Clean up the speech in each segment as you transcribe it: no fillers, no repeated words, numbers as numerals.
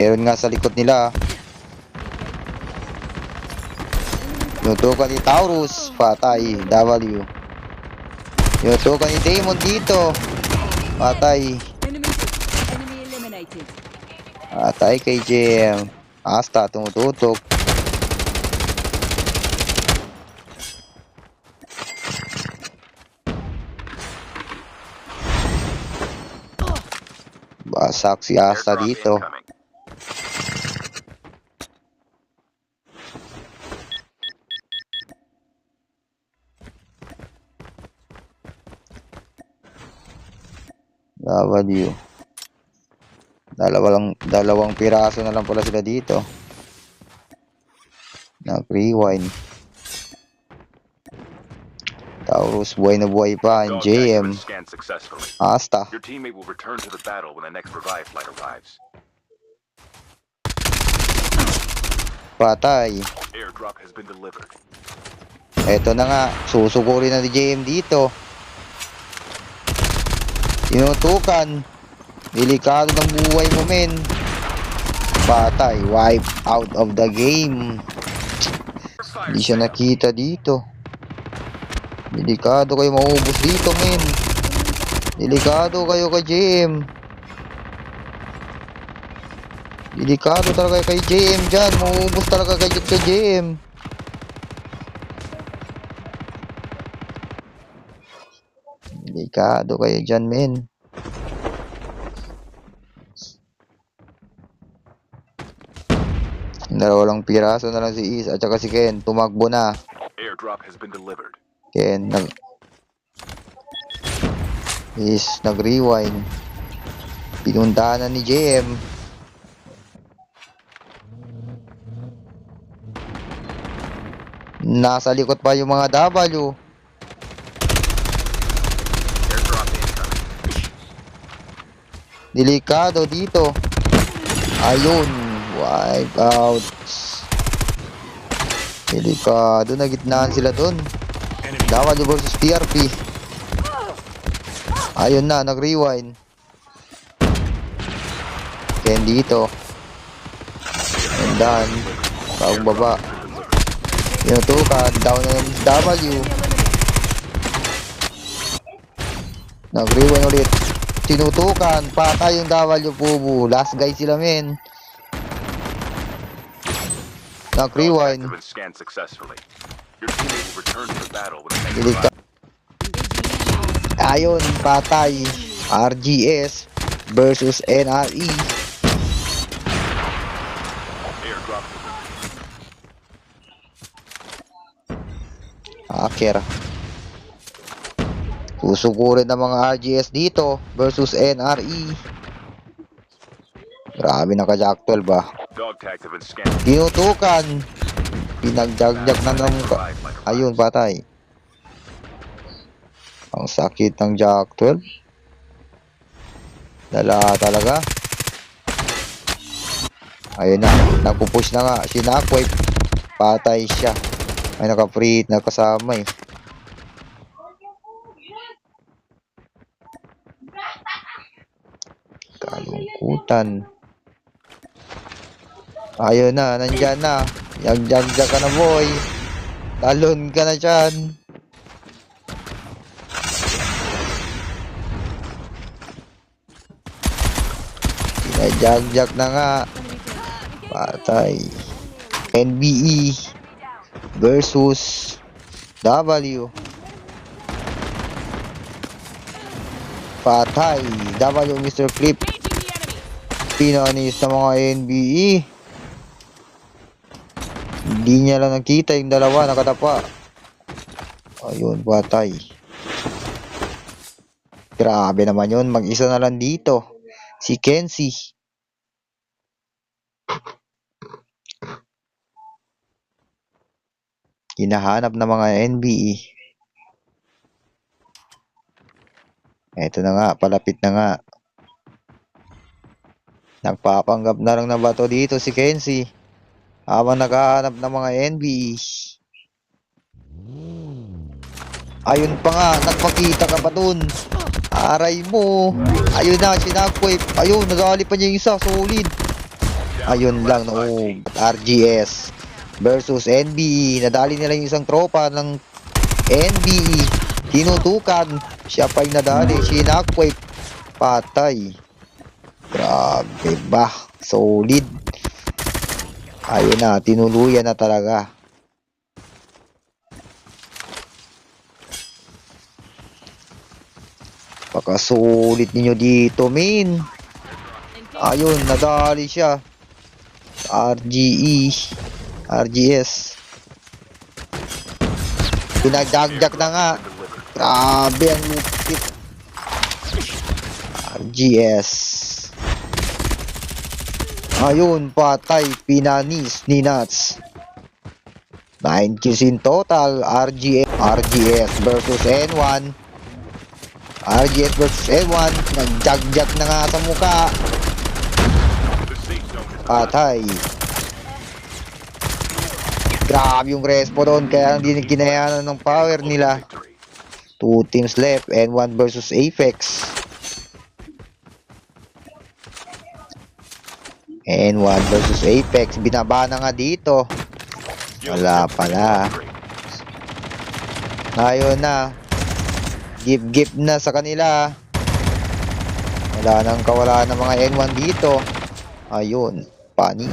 Meron nga sa likod nila. Tinutukan ni Taurus. Patay. W. Tinutukan ni Damon dito. Patay. Enemy eliminated. Patay kay JM. Asta tumututok. Basak si Asta Airdrop dito. incoming. W. Dalawang piraso na lang pala sila dito. Nag-rewind. Taurus buhay na buhay pa. And Dog tag has JM. been scanned successfully. Asta. Your teammate will return to the battle when the next revive flight arrives. Patay. Airdrop has been delivered. Eto na nga. Susugurin na ni JM dito. Tinutukan. Delikado ng buhay mo, men. Patay. Wipe out of the game. Hindi siya nakita dito. Delikado kayo maubos dito, men. Delikado kayo kay JM. Delikado talaga kay JM dyan. Maubos talaga kay JM. Delikado kayo dyan, men. Dalawang piraso na lang si Is at saka si Ken. Tumakbo na. Airdrop has been delivered. Ken nag-rewind. Pinuntahan na ni JM. Nasa likod pa yung mga W. Airdrop incoming. Delikado dito. Ayun. Wipe out. Delikado. Nagitnaan sila dun. W versus PRP. Ayun na. Nag-rewind. Ken dito. And done. Bagong baba. Tinutukan. Down na yung W. Nag-rewind ulit. Tinutukan. Patay yung W pubu. Last guy sila, men. Nag-rewind. Dog tag has been scanned successfully. Your teammate will return to the battle when the next Delika. revive. Ayun, patay. RGS versus NRE. Airdrop Hacker. Susugurin ng mga RGS dito versus NRE. Grabe, naka-Jack 12 ba? Dog tags have been scanned. Tinutukan. Pinagjagjag na ng... Ayun, patay. Ang sakit ng Jack 12. Dala talaga. Ayun na. Nagpupush na nga. Sinakwipe. Patay siya. Ay, naka-free hit na kasama eh. Kalungkutan. Ayun na, nandyan na. Yagjagja ka na, boy. Talon ka na dyan. Pinajagjag na nga. Patay. NBE versus W. Patay. W, Mr. Flip. Pinanis ng mga NBE. Hindi niya lang nakita yung dalawa nakatapa. Ayun, patay. Grabe naman yun. Mag-isa na lang dito. Si Kenzie. Hinahanap ng mga NBE. Eto na nga, palapit na nga. Nagpapanggap na lang na bato dito si Kenzie. Habang naghahanap ng mga NBE. Ayun pa nga, nagpakita ka pa dun. Aray mo. Ayun na, sinakwipe. Ayun, nagali pa niya yung isa, solid. Ayun lang, no. RGS versus NBE. Nadali nila yung isang tropa ng NBE. Tinutukan. Siya pa'y nadali. Shinakway. Patay. Grabe ba? Solid. Ayun na. Tinuluyan na talaga. Pakasulit ninyo dito, min. Ayun, nadali siya. RGE. RGS. Pinagdagjak na nga. Grabe ang lupit. RGS. Ayun, patay. Pinanis ni Nuts. 9 kills in total. RGS versus N1. RGS versus N1. Nagjagjak na nga sa mukha. The safe zone is Patay. Grabe yung respo doon. Kaya hindi kinayanan ng power nila. victory. 2 teams left. N1 versus Apex. N1 versus Apex. Binaba na nga dito. Wala pala. Ayun na. Give na sa kanila. Wala nang kawalaan ng mga N1 dito. Ayun. Panis.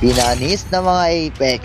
Pinanis na mga Apex.